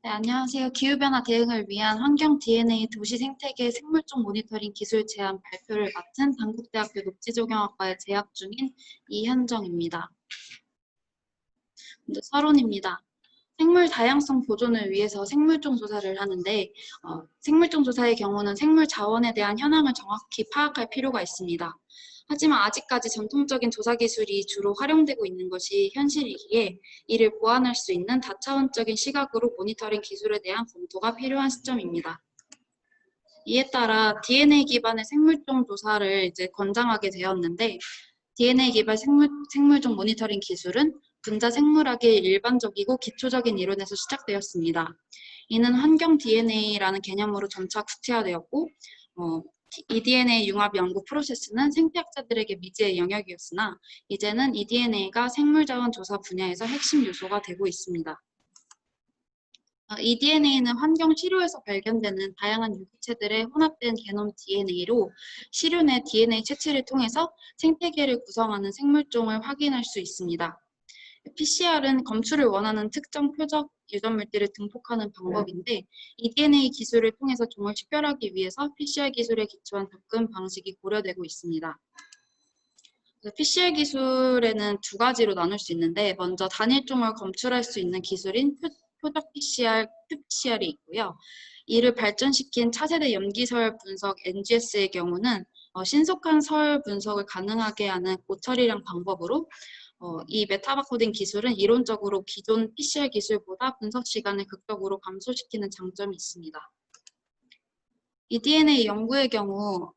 네, 안녕하세요. 기후변화 대응을 위한 환경 DNA 도시 생태계 생물종 모니터링 기술 제안 발표를 맡은 단국대학교 녹지조경학과에 재학 중인 이현정입니다. 먼저 서론입니다. 생물 다양성 보존을 위해서 생물종 조사를 하는데 생물종 조사의 경우는 생물 자원에 대한 현황을 정확히 파악할 필요가 있습니다. 하지만 아직까지 전통적인 조사 기술이 주로 활용되고 있는 것이 현실이기에 이를 보완할 수 있는 다차원적인 시각으로 모니터링 기술에 대한 검토가 필요한 시점입니다. 이에 따라 DNA 기반의 생물종 조사를 이제 권장하게 되었는데 DNA 기반 생물종 모니터링 기술은 분자 생물학의 일반적이고 기초적인 이론에서 시작되었습니다. 이는 환경 DNA라는 개념으로 점차 구체화되었고 이 DNA 융합 연구 프로세스는 생태학자들에게 미지의 영역이었으나 이제는 이 DNA가 생물자원 조사 분야에서 핵심 요소가 되고 있습니다. 이 DNA는 환경 시료에서 발견되는 다양한 유기체들의 혼합된 게놈 DNA로 시료 내 DNA 채취를 통해서 생태계를 구성하는 생물종을 확인할 수 있습니다. PCR은 검출을 원하는 특정 표적 유전물질을 등폭하는 방법인데 이 DNA 기술을 통해서 종을 식별하기 위해서 PCR 기술에 기초한 접근 방식이 고려되고 있습니다. PCR 기술에는 두 가지로 나눌 수 있는데 먼저 단일종을 검출할 수 있는 기술인 표적 PCR, qPCR이 있고요. 이를 발전시킨 차세대 염기설 분석 NGS의 경우는 신속한 설 분석을 가능하게 하는 고처리량 방법으로 이 메타바코딩 기술은 이론적으로 기존 PCR 기술보다 분석 시간을 극적으로 감소시키는 장점이 있습니다. 이 DNA 연구의 경우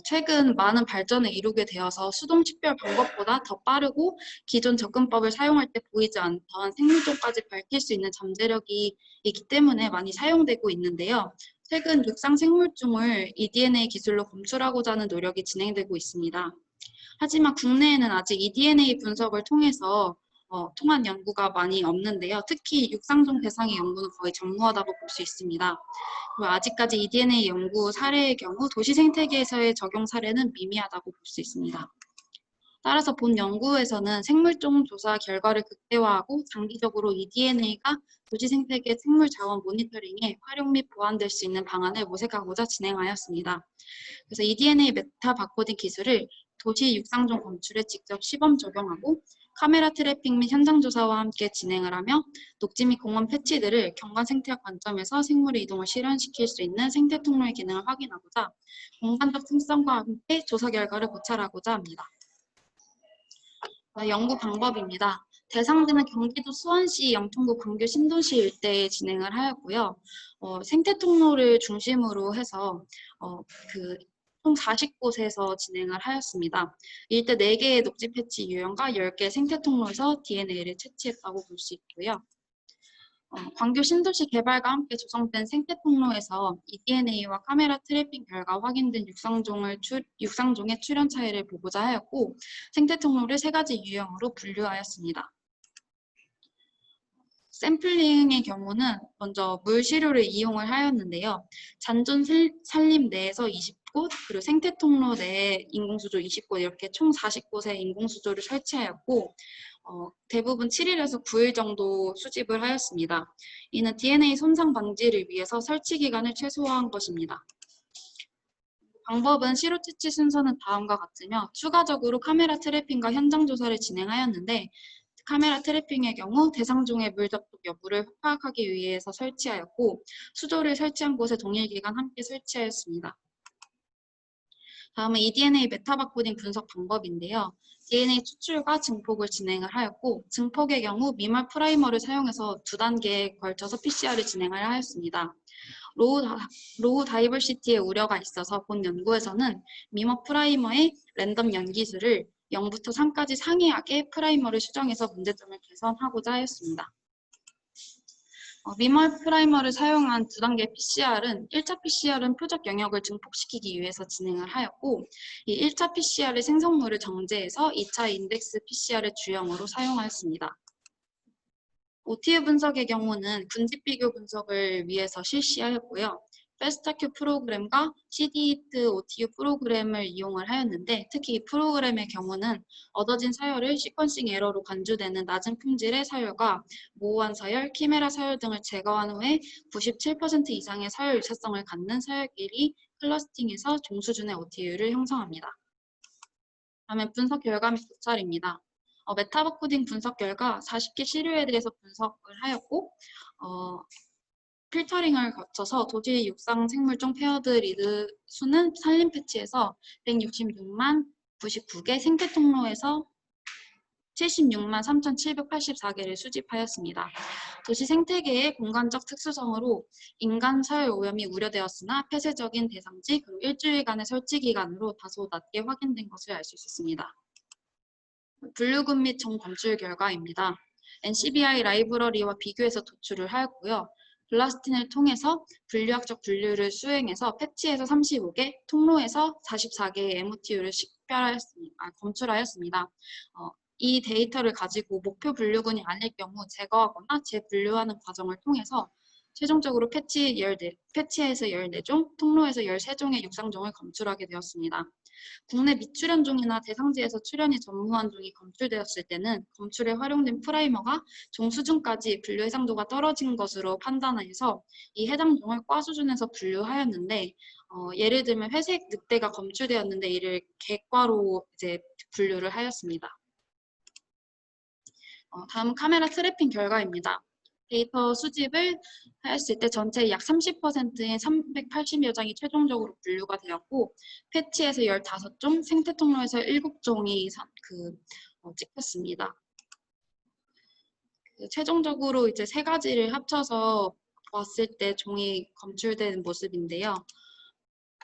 최근 많은 발전을 이루게 되어서 수동 식별 방법보다 더 빠르고 기존 접근법을 사용할 때 보이지 않던 생물종까지 밝힐 수 있는 잠재력이 있기 때문에 많이 사용되고 있는데요. 최근 육상 생물종을 이 DNA 기술로 검출하고자 하는 노력이 진행되고 있습니다. 하지만 국내에는 아직 이 DNA 분석을 통한 연구가 많이 없는데요. 특히 육상종 대상의 연구는 거의 전무하다고 볼 수 있습니다. 그리고 아직까지 이 DNA 연구 사례의 경우 도시 생태계에서의 적용 사례는 미미하다고 볼 수 있습니다. 따라서 본 연구에서는 생물종 조사 결과를 극대화하고 장기적으로 이 DNA가 도시 생태계 생물 자원 모니터링에 활용 및 보완될 수 있는 방안을 모색하고자 진행하였습니다. 그래서 이 DNA 메타 바코딩 기술을 도시 육상종 검출에 직접 시범 적용하고 카메라 트래핑 및 현장 조사와 함께 진행을 하며 녹지 및 공원 패치들을 경관 생태학 관점에서 생물의 이동을 실현시킬 수 있는 생태 통로의 기능을 확인하고자 공간적 특성과 함께 조사 결과를 고찰하고자 합니다. 연구 방법입니다. 대상지는 경기도 수원시, 영통구, 광교, 신도시 일대에 진행을 하였고요. 생태 통로를 중심으로 해서 총 40곳에서 진행을 하였습니다. 일대 4개의 녹지 패치 유형과 10개 생태 통로에서 DNA를 채취했다고 볼 수 있고요. 광교 신도시 개발과 함께 조성된 생태 통로에서 이 DNA와 카메라 트래핑 결과 확인된 육상종의 출현 차이를 보고자 하였고 생태 통로를 3가지 유형으로 분류하였습니다. 샘플링의 경우는 먼저 물 시료를 이용을 하였는데요. 잔존 산림 내에서 20곳, 그리고 생태 통로 내에 인공수조 20곳 이렇게 총 40곳의 인공수조를 설치하였고 대부분 7일에서 9일 정도 수집을 하였습니다. 이는 DNA 손상 방지를 위해서 설치 기간을 최소화한 것입니다. 방법은 시료 채취 순서는 다음과 같으며 추가적으로 카메라 트래핑과 현장 조사를 진행하였는데 카메라 트래핑의 경우 대상종의 물 접촉 여부를 파악하기 위해서 설치하였고 수조를 설치한 곳에 동일 기간 함께 설치하였습니다. 다음은 eDNA 메타바코딩 분석 방법인데요. DNA 추출과 증폭을 진행을 하였고 증폭의 경우 미말 프라이머를 사용해서 2단계에 걸쳐서 PCR을 진행을 하였습니다. 로우 다이버시티의 우려가 있어서 본 연구에서는 미머 프라이머의 랜덤 연기수를 0부터 3까지 상이하게 프라이머를 수정해서 문제점을 개선하고자 하였습니다. 미멀 프라이머를 사용한 2단계 PCR은 1차 PCR은 표적 영역을 증폭시키기 위해서 진행을 하였고 이 1차 PCR의 생성물을 정제해서 2차 인덱스 PCR의 주형으로 사용하였습니다. OTU 분석의 경우는 군집 비교 분석을 위해서 실시하였고요. 페스타큐 프로그램과 CDIT OTU 프로그램을 이용을 하였는데 특히 이 프로그램의 경우는 얻어진 서열을 시퀀싱 에러로 간주되는 낮은 품질의 서열과 모호한 서열, 키메라 서열 등을 제거한 후에 97% 이상의 서열 유사성을 갖는 서열끼리 클러스팅해서 종수준의 OTU를 형성합니다. 다음에 분석 결과 및 고찰입니다. 메타버코딩 분석 결과 40개 시료에 대해서 분석을 하였고 필터링을 거쳐서 도시 육상 생물종 페어드 리드 수는 산림 패치에서 166만 99개, 생태 통로에서 76만 3,784개를 수집하였습니다. 도시 생태계의 공간적 특수성으로 인간 서열 오염이 우려되었으나 폐쇄적인 대상지 그리고 일주일간의 설치 기간으로 다소 낮게 확인된 것을 알 수 있었습니다. 분류군 및 정검출 결과입니다. NCBI 라이브러리와 비교해서 도출을 하였고요. 블라스틴을 통해서 분류학적 분류를 수행해서 패치에서 35개, 통로에서 44개의 MOTU를 검출하였습니다. 이 데이터를 가지고 목표 분류군이 아닐 경우 제거하거나 재분류하는 과정을 통해서 최종적으로 패치에서 14종, 통로에서 13종의 육상종을 검출하게 되었습니다. 국내 미출연종이나 대상지에서 출연이 전무한 종이 검출되었을 때는 검출에 활용된 프라이머가 종 수준까지 분류 해상도가 떨어진 것으로 판단해서 이 해당 종을 과 수준에서 분류하였는데 예를 들면 회색 늑대가 검출되었는데 이를 개과로 이제 분류를 하였습니다. 다음 카메라 트래핑 결과입니다. 데이터 수집을 하였을 때 전체 약 30%인 380여 장이 최종적으로 분류가 되었고 패치에서 15종, 생태 통로에서 7종이 찍혔습니다. 최종적으로 이제 세 가지를 합쳐서 봤을 때 종이 검출된 모습인데요.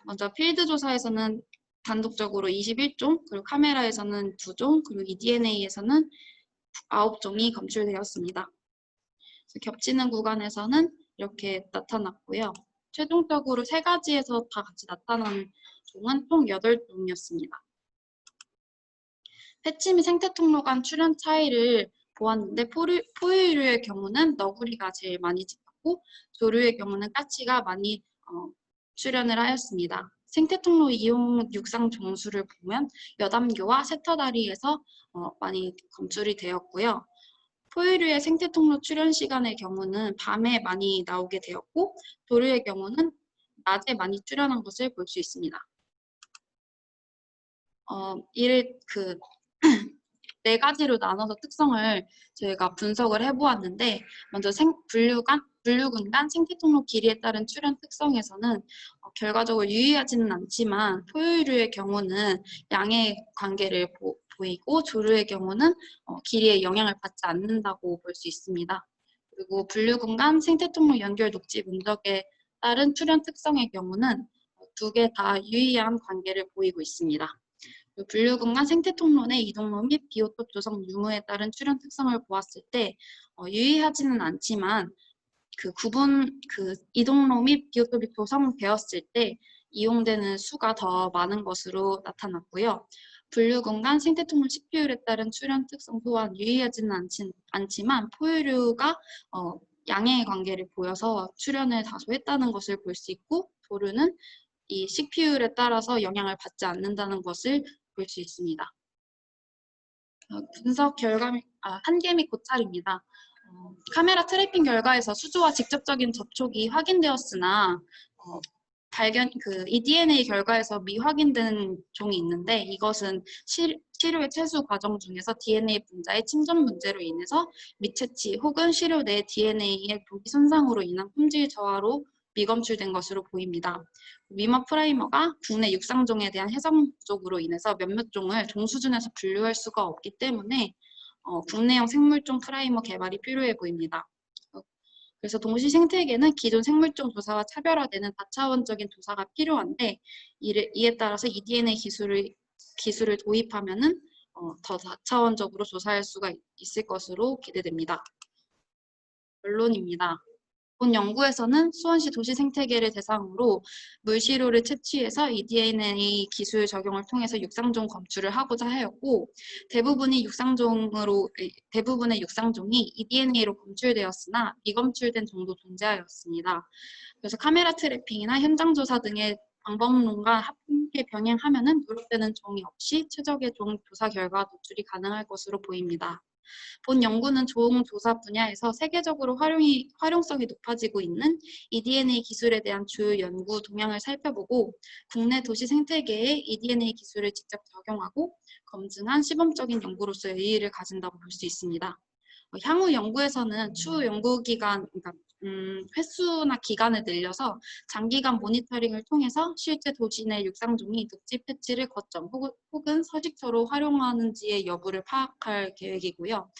먼저 필드 조사에서는 단독적으로 21종, 그리고 카메라에서는 2종, 그리고 eDNA에서는 9종이 검출되었습니다. 겹치는 구간에서는 이렇게 나타났고요. 최종적으로 세 가지에서 다 같이 나타난 종은 총 8종이었습니다. 패치 및 생태 통로 간 출현 차이를 보았는데 포유류의 경우는 너구리가 제일 많이 찍혔고 조류의 경우는 까치가 많이 출현을 하였습니다. 생태 통로 이용 육상 종수를 보면 여담교와 새터다리에서 많이 검출이 되었고요. 포유류의 생태 통로 출현 시간의 경우는 밤에 많이 나오게 되었고 조류의 경우는 낮에 많이 출현한 것을 볼 수 있습니다. 이를 네 가지로 나눠서 특성을 저희가 분석을 해보았는데 먼저 분류군 간 생태 통로 길이에 따른 출현 특성에서는 결과적으로 유의하지는 않지만 포유류의 경우는 양의 관계를 보이고 조류의 경우는 길이에 영향을 받지 않는다고 볼 수 있습니다. 그리고 분류군 간 생태 통로 연결 녹지 문적에 따른 출현 특성의 경우는 두 개 다 유의한 관계를 보이고 있습니다. 분류군 간 생태 통로 내 이동로 및 비오톱 조성 유무에 따른 출현 특성을 보았을 때 유의하지는 않지만 이동로 및 비오톱이 조성되었을 때 이용되는 수가 더 많은 것으로 나타났고요. 분류군 간 생태 통로 식비율에 따른 출현 특성 또한 유의하지는 않지만 포유류가 양의 관계를 보여서 출현을 다소 했다는 것을 볼 수 있고 조류는 이 식비율에 따라서 영향을 받지 않는다는 것을 볼 수 있습니다. 분석 결과 한계 및 고찰입니다. 카메라 트래핑 결과에서 수조와 직접적인 접촉이 확인되었으나 eDNA 결과에서 미확인된 종이 있는데 이것은 시료의 채수 과정 중에서 DNA 분자의 침전 문제로 인해서 미채취 혹은 시료 내 DNA의 조기 손상으로 인한 품질 저하로 미검출된 것으로 보입니다. 미마 프라이머가 국내 육상종에 대한 해석 부족으로 인해서 몇몇 종을 종 수준에서 분류할 수가 없기 때문에 국내형 생물종 프라이머 개발이 필요해 보입니다. 그래서 동시 생태계는 기존 생물종 조사와 차별화되는 다차원적인 조사가 필요한데 이에 따라서 eDNA 기술을 도입하면은 더 다차원적으로 조사할 수가 있을 것으로 기대됩니다. 결론입니다. 본 연구에서는 수원시 도시 생태계를 대상으로 물시료를 채취해서 eDNA 기술 적용을 통해서 육상종 검출을 하고자 하였고 대부분의 육상종이 eDNA로 검출되었으나 미검출된 종도 존재하였습니다. 그래서 카메라 트래핑이나 현장 조사 등의 방법론과 함께 병행하면은 누락되는 종이 없이 최적의 종 조사 결과 노출이 가능할 것으로 보입니다. 본 연구는 종 조사 분야에서 세계적으로 활용성이 높아지고 있는 eDNA 기술에 대한 주요 연구 동향을 살펴보고 국내 도시 생태계에 eDNA 기술을 직접 적용하고 검증한 시범적인 연구로서 의의를 가진다고 볼 수 있습니다. 향후 연구에서는 추후 연구기간, 그러니까 횟수나 기간을 늘려서 장기간 모니터링을 통해서 실제 도시 내 육상종이 늪지 패치를 거점 혹은 서식처로 활용하는지의 여부를 파악할 계획이고요.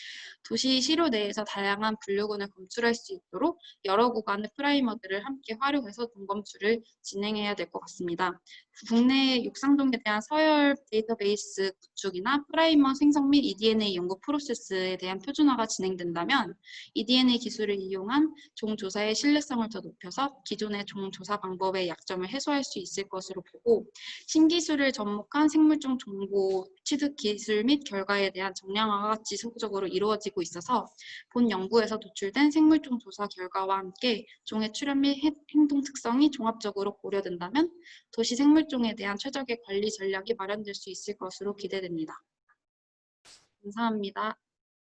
도시 시료 내에서 다양한 분류군을 검출할 수 있도록 여러 구간의 프라이머들을 함께 활용해서 동검출을 진행해야 될 것 같습니다. 국내 육상종에 대한 서열 데이터베이스 구축이나 프라이머 생성 및 eDNA 연구 프로세스에 대한 표준화가 진행된다면 eDNA 기술을 이용한 종 조사의 신뢰성을 더 높여서 기존의 종 조사 방법의 약점을 해소할 수 있을 것으로 보고 신기술을 접목한 생물종 정보 취득 기술 및 결과에 대한 정량화가 지속적으로 이루어지고 있어서 본 연구에서 도출된 생물종 조사 결과와 함께 종의 출현 및 행동 특성이 종합적으로 고려된다면 도시 생물종에 대한 최적의 관리 전략이 마련될 수 있을 것으로 기대됩니다. 감사합니다.